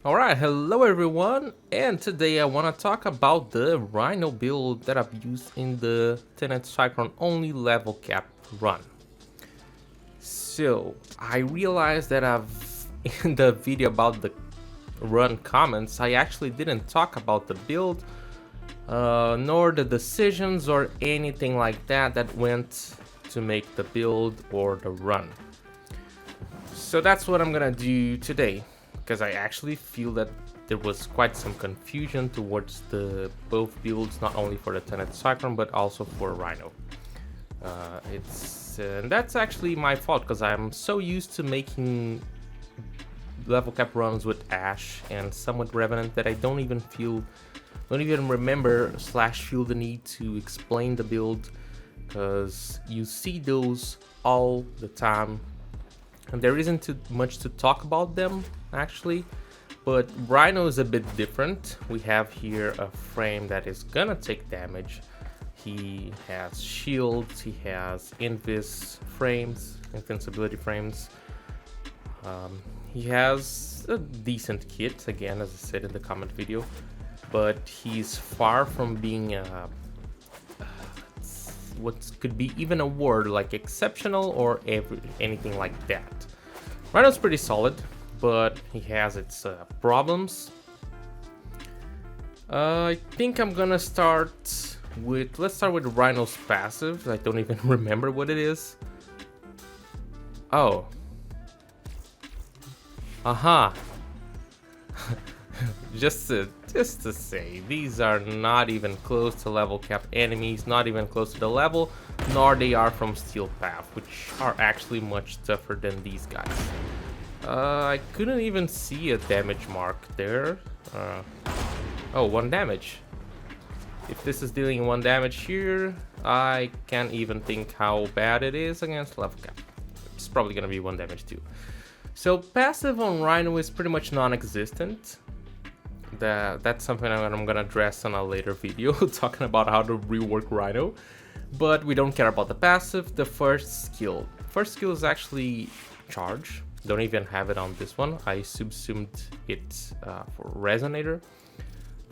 Alright, hello everyone, and today I want to talk about the Rhino build that I've used in the Tenet Cycron only level cap run. So, I realized that in the video about the run comments, I actually didn't talk about the build, nor the decisions or anything like that that went to make the build or the run. So that's what I'm gonna do today, because I actually feel that there was quite some confusion towards the both builds, not only for the Tenet Cycron but also for Rhino. And that's actually my fault, because I'm so used to making level cap runs with Ash and somewhat Revenant that I don't even remember / feel the need to explain the build, because you see those all the time and there isn't too much to talk about them actually. But Rhino is a bit different. We have here a frame that is gonna take damage. He has shields, he has invincibility frames. He has a decent kit, again, as I said in the comment video, but he's far from being what could be even a word like exceptional or anything like that. Rhino's pretty solid, but he has its problems. I think I'm gonna let's start with Rhino's passive. I don't even remember what it is. Oh. Aha. Just to say, these are not even close to level cap enemies, not even close to the level, nor they are from Steel Path, which are actually much tougher than these guys. I couldn't even see a damage mark there. Oh, 1 damage. If this is dealing 1 damage here, I can't even think how bad it is against level cap. It's probably gonna be 1 damage too. So passive on Rhino is pretty much non-existent. That's something I'm gonna address on a later video, talking about how to rework Rhino. But we don't care about the passive. The first skill is actually charge. Don't even have it on this one. I subsumed it for Resonator.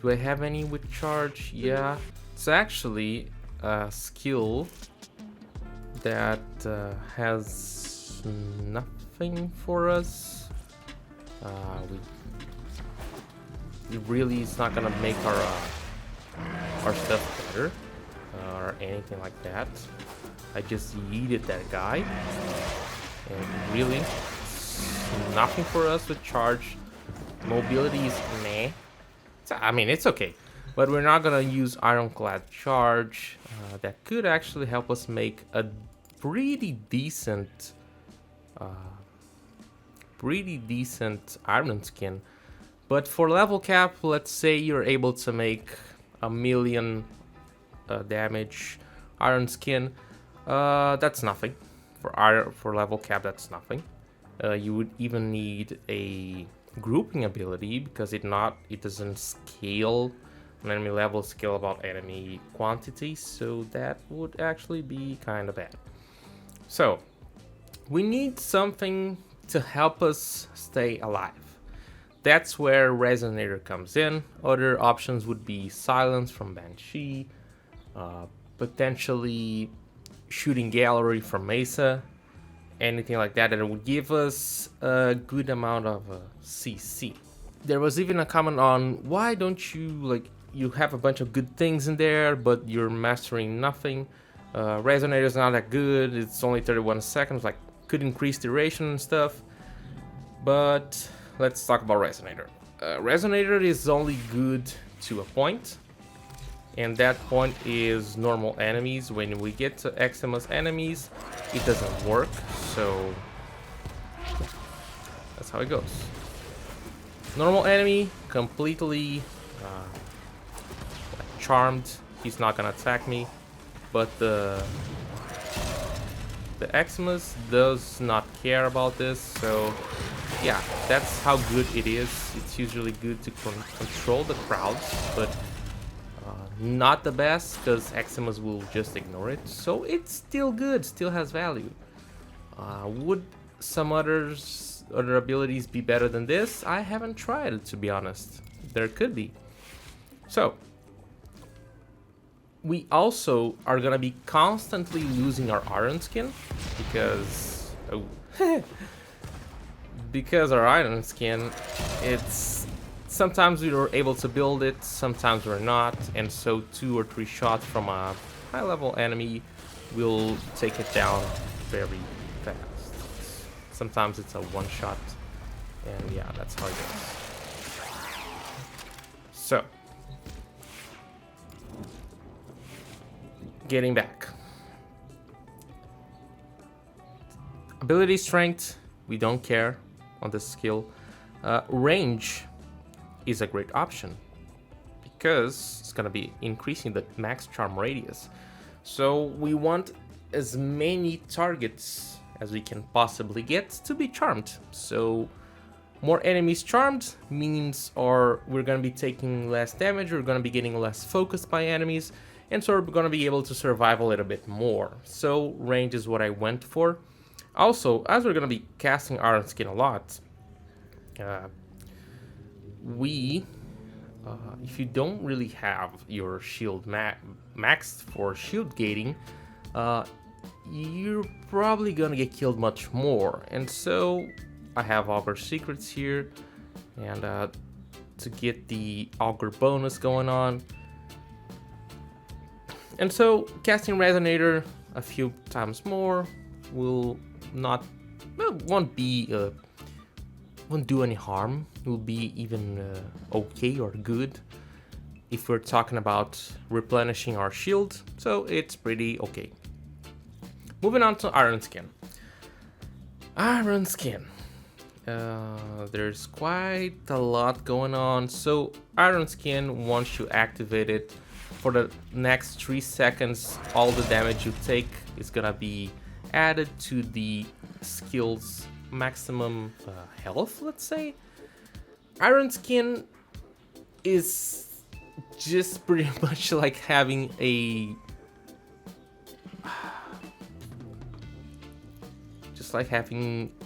Do I have any with charge? Yeah, it's actually a skill that has nothing for us. It really is not gonna make our stuff better or anything like that. I just yeeted that guy, and really nothing for us with charge. Mobility is meh. I mean, it's okay, but we're not gonna use Ironclad charge. That could actually help us make a pretty decent Iron Skin. But for level cap, let's say you're able to make 1,000,000 damage Iron Skin. That's nothing. For level cap, that's nothing. You would even need a grouping ability, because it doesn't scale on enemy level, scale about enemy quantity, so that would actually be kind of bad. So we need something to help us stay alive. That's where Resonator comes in. Other options would be Silence from Banshee, potentially Shooting Gallery from Mesa, anything like that, and it would give us a good amount of CC. There was even a comment on, why don't you, you have a bunch of good things in there, but you're mastering nothing. Resonator's not that good, it's only 31 seconds, could increase duration and stuff. But let's talk about Resonator. Resonator is only good to a point, and that point is normal enemies. When we get to Eximus enemies, it doesn't work, so that's how it goes. Normal enemy, completely charmed, he's not gonna attack me, but the Eximus does not care about this, so yeah, that's how good it is. It's usually good to control the crowds, but not the best, because Eximus will just ignore it. So it's still good, still has value. Would some others other abilities be better than this? I haven't tried it, to be honest. There could be. So, we also are gonna be constantly losing our iron skin because because our iron skin, it's sometimes we were able to build it, sometimes we're not, and so 2 or 3 shots from a high level enemy will take it down very fast. Sometimes it's a one shot, and yeah, that's how it goes. So, getting back. Ability strength, we don't care on this skill. Range is a great option because it's gonna be increasing the max charm radius. So we want as many targets as we can possibly get to be charmed. So more enemies charmed means we're gonna be taking less damage, we're gonna be getting less focused by enemies, and so we're gonna be able to survive a little bit more. So range is what I went for. Also, as we're gonna be casting Iron Skin a lot, if you don't really have your shield maxed for shield gating, you're probably gonna get killed much more. And so I have Augur secrets here, and to get the Augur bonus going on. And so casting Resonator a few times more won't do any harm. It will be even okay or good if we're talking about replenishing our shield, so it's pretty okay. Moving on to Iron Skin. Iron Skin. There's quite a lot going on. So Iron Skin, once you activate it, for the next 3 seconds, all the damage you take is gonna be added to the skill's maximum health, let's say. Iron Skin is just pretty much like having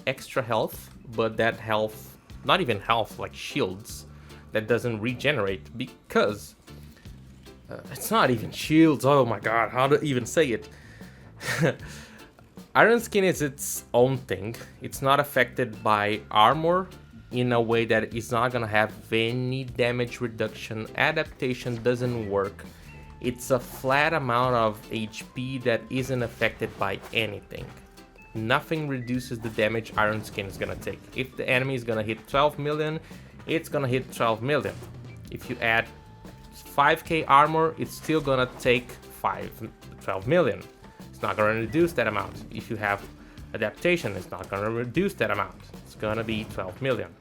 extra health, but that health, not even health, like shields, that doesn't regenerate, because it's not even shields. Oh my god, how to even say it? Iron Skin is its own thing. It's not affected by armor in a way that it's not gonna have any damage reduction. Adaptation doesn't work. It's a flat amount of HP that isn't affected by anything. Nothing reduces the damage Iron Skin is gonna take. If the enemy is gonna hit 12 million, it's gonna hit 12 million. If you add 5k armor, it's still gonna take 12 million. It's not gonna reduce that amount. If you have adaptation, it's not gonna reduce that amount. It's gonna be 12 million.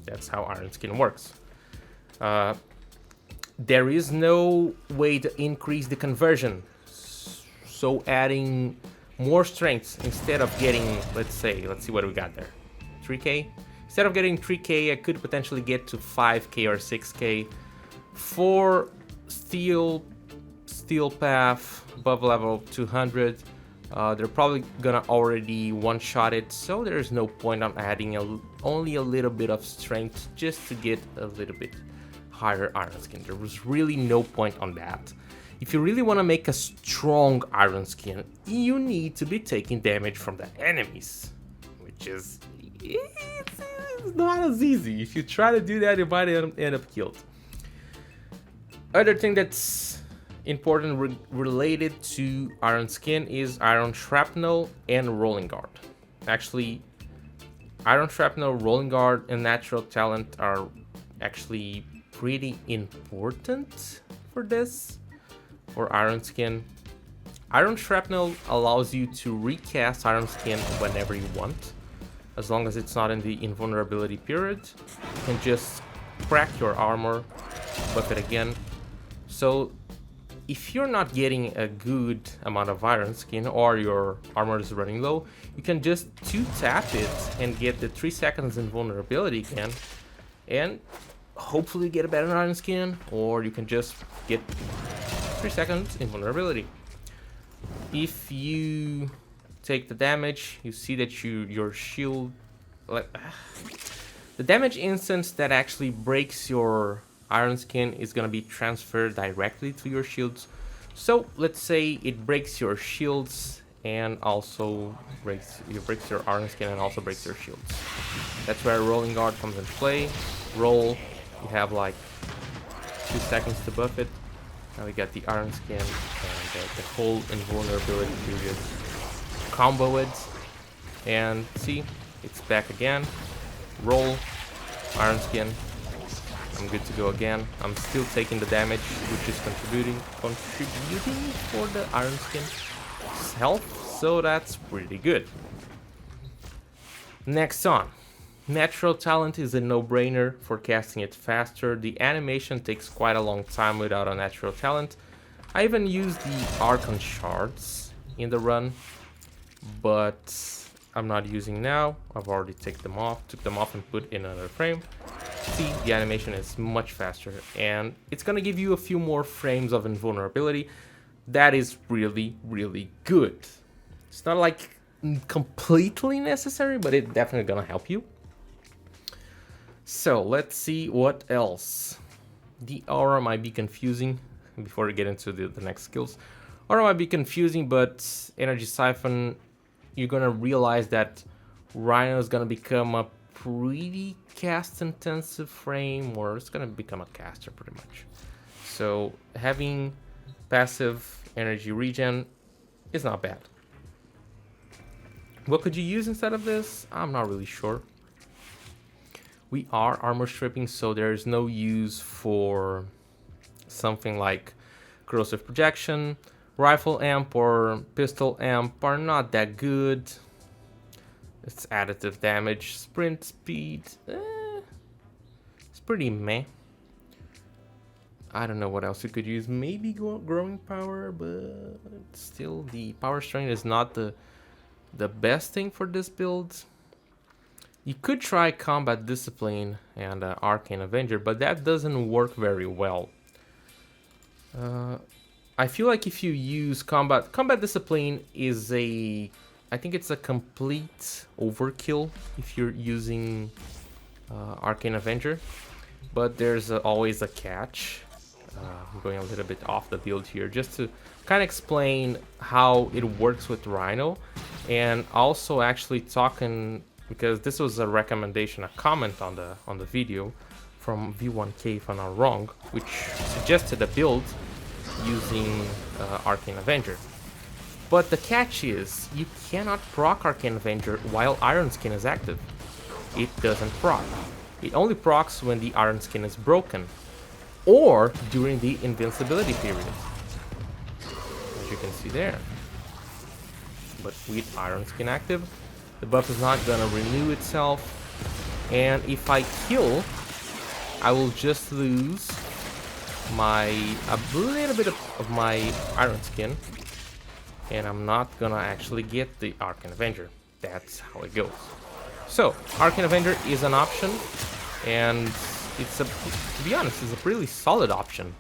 That's how Iron Skin works. There is no way to increase the conversion. So adding more strength instead of getting, let's see what we got there. 3k? Instead of getting 3k, I could potentially get to 5k or 6k. For steel path above level 200, they're probably gonna already one-shot it, so there's no point on adding only a little bit of strength just to get a little bit higher Iron Skin. There was really no point on that. If you really want to make a strong Iron Skin, you need to be taking damage from the enemies, which is it's not as easy. If you try to do that, you might end up killed. Other thing that's important related to Iron Skin is Iron Shrapnel and Rolling Guard. Actually, Iron Shrapnel, Rolling Guard, and Natural Talent are actually pretty important for this, for Iron Skin. Iron Shrapnel allows you to recast Iron Skin whenever you want, as long as it's not in the invulnerability period. You can just crack your armor, buff it again. So if you're not getting a good amount of Iron Skin or your armor is running low, you can just 2-tap it and get the 3 seconds invulnerability again, and hopefully get a better Iron Skin, or you can just get 3 seconds invulnerability. If you take the damage, you see that your shield the damage instance that actually breaks your Iron Skin is gonna be transferred directly to your shields. So let's say it breaks your shields and also breaks your Iron Skin and also breaks your shields. That's where Rolling Guard comes into play. Roll, you have like 2 seconds to buff it. Now we got the Iron Skin and the whole invulnerability period. Combo it, and see, it's back again. Roll, Iron Skin. I'm good to go again. I'm still taking the damage, which is contributing for the Iron Skin health, so that's pretty good. Next on, Natural Talent is a no-brainer for casting it faster. The animation takes quite a long time without a Natural Talent. I even used the Arcane shards in the run, but I'm not using now. I've already took them off and put in another frame. See, the animation is much faster, and it's gonna give you a few more frames of invulnerability. That is really, really good. It's not like completely necessary, but it's definitely gonna help you. So let's see what else. The aura might be confusing before we get into the next skills. Aura might be confusing, but Energy Siphon, you're gonna realize that Rhino is gonna become a pretty cast intensive frame, or it's gonna become a caster pretty much. So having passive energy regen is not bad. What could you use instead of this? I'm not really sure. We are armor stripping, so there's no use for something like corrosive projection. Rifle amp or pistol amp are not that good. It's additive damage, sprint speed, it's pretty meh. I don't know what else you could use. Maybe growing power, but still the power strain is not the best thing for this build. You could try combat discipline and Arcane Avenger, but that doesn't work very well. I feel like if you use combat discipline is I think it's a complete overkill if you're using Arcane Avenger, but there's always a catch. I'm going a little bit off the build here just to kind of explain how it works with Rhino, and also actually talking, because this was a recommendation, a comment on the video from V1K if I'm not wrong, which suggested a build using Arcane Avenger. But the catch is, you cannot proc Arcane Avenger while Iron Skin is active. It doesn't proc. It only procs when the Iron Skin is broken, or during the invincibility period, as you can see there. But with Iron Skin active, the buff is not gonna renew itself, and if I kill, I will just lose a little bit of my Iron Skin, and I'm not gonna actually get the Arcane Avenger. That's how it goes. So Arcane Avenger is an option, and to be honest, it's a really solid option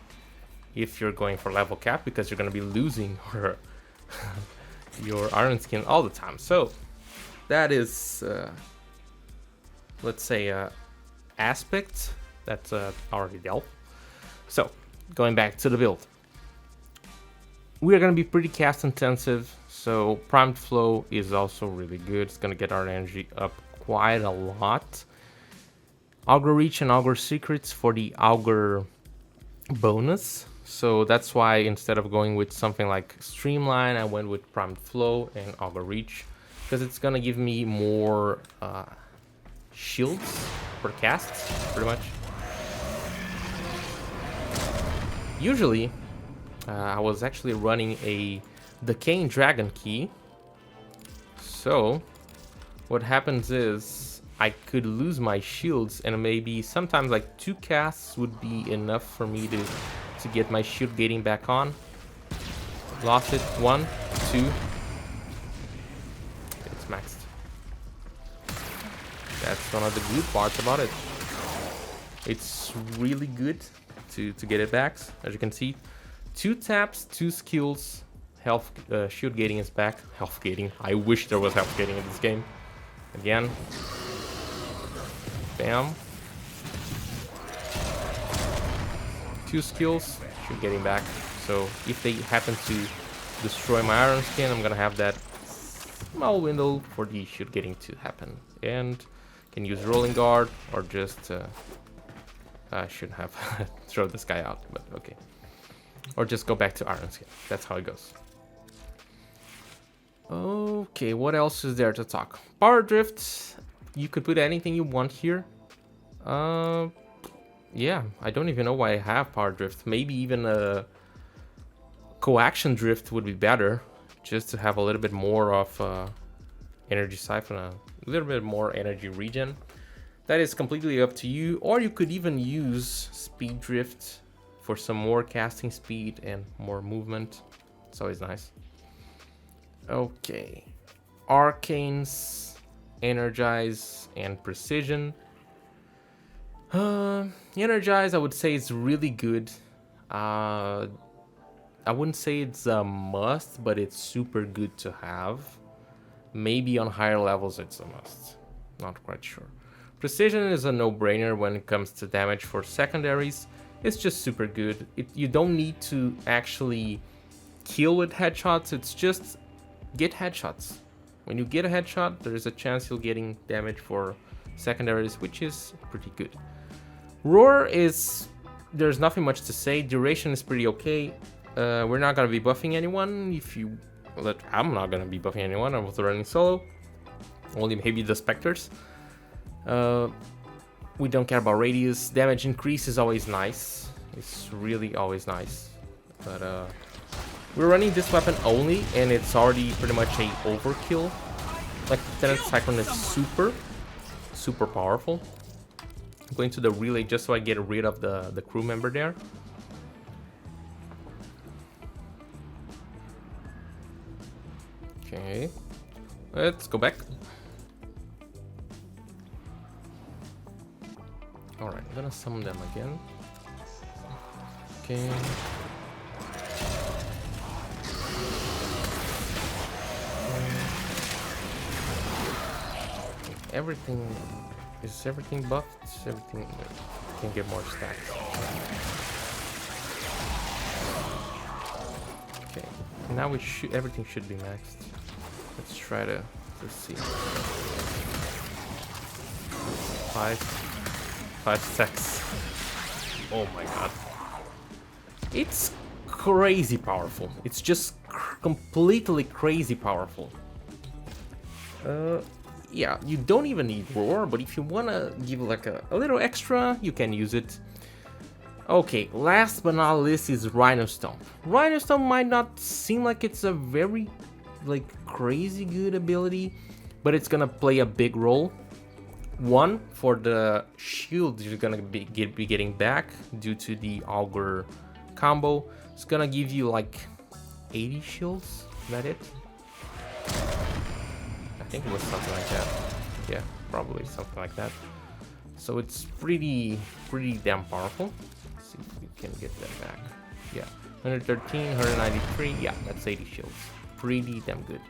if you're going for level cap, because you're gonna be losing your Iron Skin all the time. So that is, let's say, aspect that's already dealt. So going back to the build, we are going to be pretty cast intensive, so Primed Flow is also really good. It's going to get our energy up quite a lot. Augur Reach and Augur Secrets for the Augur bonus. So that's why instead of going with something like Streamline, I went with Primed Flow and Augur Reach, because it's going to give me more shields per cast, pretty much. Usually, I was actually running a Decaying Dragon Key. So, what happens is, I could lose my shields, and maybe sometimes like 2 casts would be enough for me to get my shield gating back on. Lost it. 1, 2. It's maxed. That's one of the good parts about it. It's really good to get it back. As you can see, 2 taps, 2 skills, health, shield gating is back. Health gating. I wish there was health gating in this game. Again, Bam. 2 skills, should get him back. So if they happen to destroy my Iron Skin, I'm gonna have that small window for the shoot getting to happen. And can use Rolling Guard or just I should have throw this guy out, but okay. Or just go back to Iron Skin. That's how it goes. Okay, what else is there to talk? Power Drift. You could put anything you want here. Yeah, I don't even know why I have Power Drift. Maybe even a Coaction Drift would be better, just to have a little bit more of energy siphon, a little bit more energy regen. That is completely up to you, or you could even use Speed Drift for some more casting speed and more movement. It's always nice. Okay, Arcanes, Energize, and Precision. Energize, I would say it's really good. I wouldn't say it's a must, but it's super good to have. Maybe on higher levels it's a must. Not quite sure. Precision is a no-brainer when it comes to damage for secondaries. It's just super good. You don't need to actually kill with headshots. It's just get headshots. When you get a headshot, there is a chance you're getting damage for secondaries, which is pretty good. Roar is... there's nothing much to say. Duration is pretty okay. We're not gonna be buffing anyone. I'm not gonna be buffing anyone. I was running solo. Only maybe the Spectres. We don't care about radius. Damage increase is always nice. It's really always nice. But we're running this weapon only, and it's already pretty much a overkill. Like, Tenet Cycron is super powerful. I'm going to the relay just so I get rid of the crew member there. Okay, let's go back. Alright, I'm gonna summon them again. Okay. Everything... is everything buffed? Everything can get more stacks. Okay, now everything should be maxed. Let's try to see. 5 stacks. Oh my god. It's crazy powerful. It's just completely crazy powerful. Yeah, you don't even need Roar, but if you wanna give like a little extra, you can use it. Okay, last but not least is Rhino Stomp. Rhino Stomp might not seem like it's a very like crazy good ability, but it's gonna play a big role. One, for the shield you're gonna be getting back due to the Augur combo. It's gonna give you like 80 shields. Is that it? I think it was something like that. Yeah, probably something like that. So it's pretty damn powerful. Let's see if we can get that back. Yeah, 113, 193. Yeah, that's 80 shields. Pretty damn good.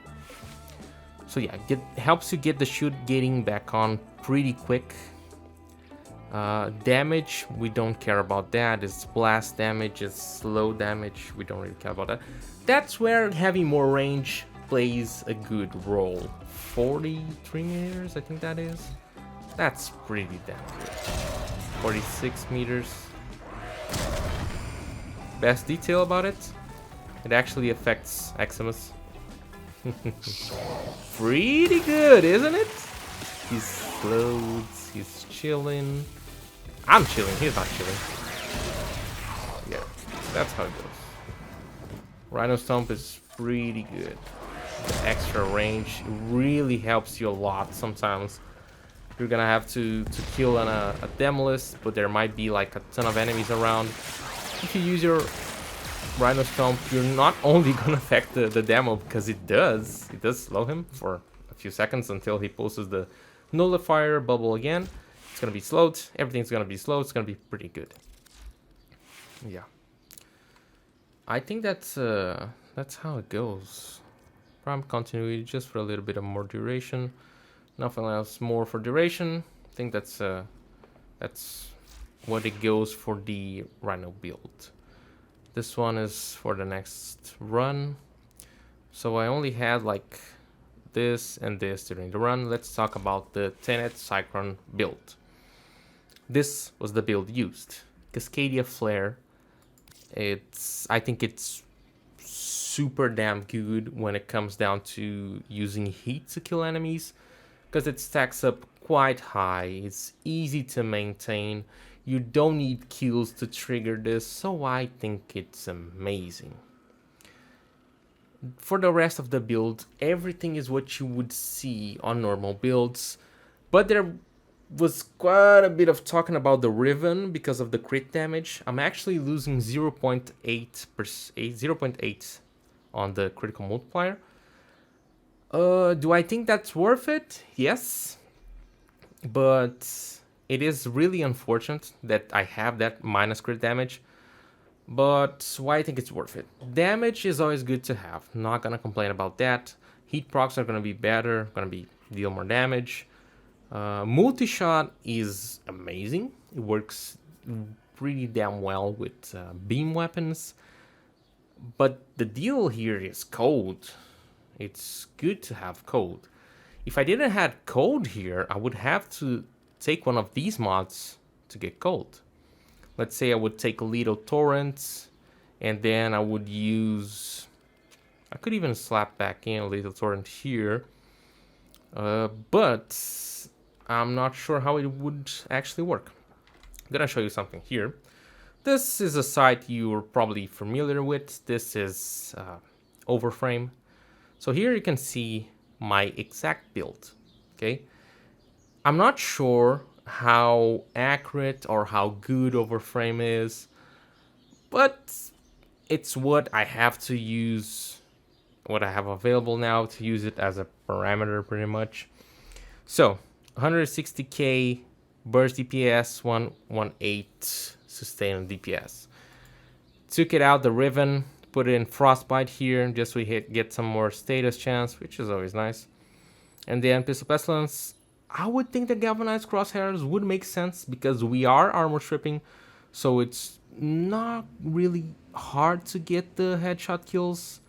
So yeah, helps you get the shoot getting back on pretty quick. Damage, we don't care about that. It's blast damage, it's slow damage. We don't really care about that. That's where having more range plays a good role. 43 meters, I think that is. That's pretty damn good. 46 meters. Best detail about it, it actually affects Eximus. Pretty good, isn't it? He's slowed, he's chilling. I'm chilling, he's not chilling. Yeah, that's how it goes. Rhino Stomp is pretty good. The extra range really helps you a lot. Sometimes you're gonna have to kill on a Demolist, but there might be like a ton of enemies around. If you use your Rhino Stomp, you're not only gonna affect the demo, because it does slow him for a few seconds until he pulls the nullifier bubble again. It's gonna be slowed, everything's gonna be slowed, it's gonna be pretty good. Yeah, I think that's how it goes. Prime continuity just for a little bit of more duration, nothing else more for duration. I think that's That's what it goes for the Rhino build. This one is for the next run. So I only had like this and this during the run. Let's talk about the Tenet Cycron build. This was the build used. Cascadia Flare. I think it's super damn good when it comes down to using heat to kill enemies, because it stacks up quite high. It's easy to maintain. You don't need kills to trigger this, so I think it's amazing. For the rest of the build, everything is what you would see on normal builds, but there was quite a bit of talking about the Riven because of the crit damage. I'm actually losing 0.8 on the critical multiplier. Do I think that's worth it? Yes, but it is really unfortunate that I have that minus crit damage. But why I think it's worth it? Damage is always good to have. Not gonna complain about that. Heat procs are gonna be better. Gonna deal more damage. Multi-shot is amazing. It works pretty damn well with beam weapons. But the deal here is cold. It's good to have cold. If I didn't have cold here, I would have to take one of these mods to get cold. Let's say I would take Little Torrent, and then I would use... I could even slap back in a Little Torrent here. But I'm not sure how it would actually work. I'm gonna show you something here. This is a site you're probably familiar with. This is Overframe. So here you can see my exact build, okay? I'm not sure how accurate or how good Overframe is, but it's what I have to use, what I have available now to use it as a parameter pretty much. So 160k burst DPS, 118 sustain DPS. Took it out the Riven, put it in Frostbite here, just so we get some more status chance, which is always nice. And then Pistol Pestilence. I would think the Galvanized Crosshairs would make sense because we are armor stripping, so it's not really hard to get the headshot kills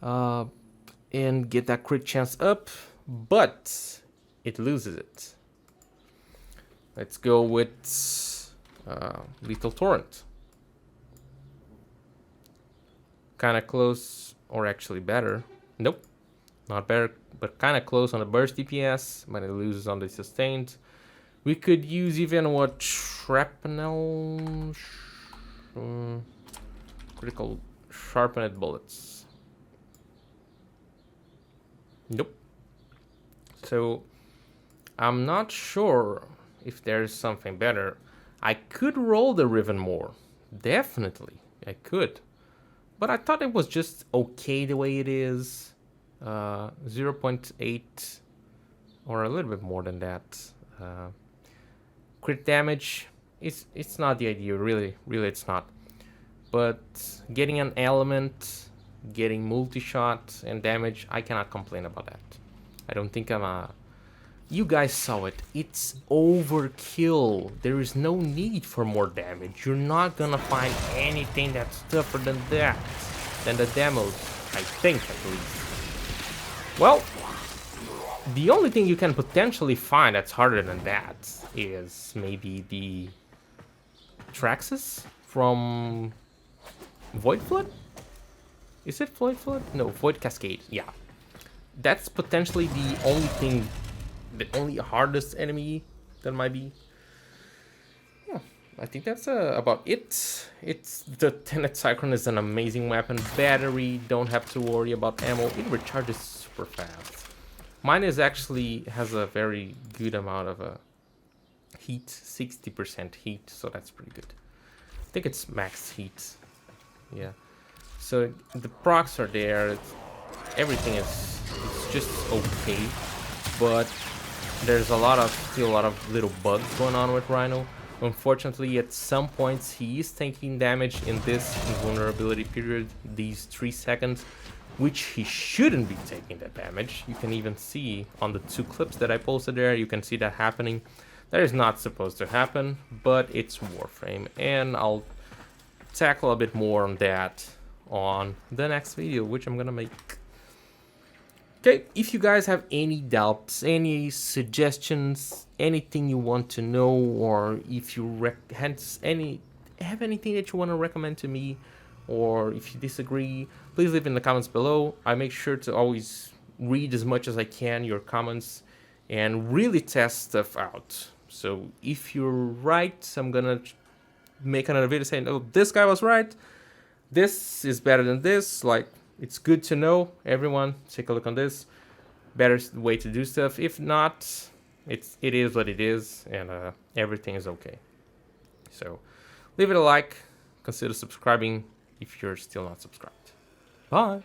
and get that crit chance up, but it loses it. Let's go with Lethal Torrent. Kind of close, or actually better. Nope, not better, but kind of close on the burst DPS, but it loses on the sustained. We could use even what shrapnel, critical sharpened bullets. Nope. So I'm not sure if there's something better. I could roll the Riven more, definitely I could, but I thought it was just okay the way it is. 0.8 or a little bit more than that. Crit damage, it's not the idea, really it's not. But getting an element, getting multi-shot and damage, I cannot complain about that. I don't think I'm a... You guys saw it. It's overkill. There is no need for more damage. You're not gonna find anything that's tougher than that, than the demos, I think at least. Well, the only thing you can potentially find that's harder than that is maybe the Traxxas from Void Flood? Is it Void Flood? No, Void Cascade, yeah. That's potentially the only thing, the only hardest enemy that might be. Yeah, I think that's about it. It's the Tenet Cycron is an amazing weapon. Battery, don't have to worry about ammo. It recharges super fast. Mine is actually has a very good amount of heat, 60% heat, so that's pretty good. I think it's max heat. Yeah. So the procs are there. Everything is just okay, but there's still a lot of little bugs going on with Rhino. Unfortunately, at some points he is taking damage in this invulnerability period, these 3 seconds, which he shouldn't be taking that damage. You can even see on the 2 clips that I posted there, you can see that happening. That is not supposed to happen, but it's Warframe, and I'll tackle a bit more on that on the next video, which I'm gonna make. Okay, if you guys have any doubts, any suggestions, anything you want to know, or if you have anything that you want to recommend to me, or if you disagree, please leave in the comments below. I make sure to always read as much as I can your comments and really test stuff out. So if you're right, I'm gonna make another video saying, oh, this guy was right, this is better than this. Like, it's good to know. Everyone, take a look on this. Better way to do stuff. If not, it is what it is, and everything is okay. So leave it a like. Consider subscribing if you're still not subscribed. Bye.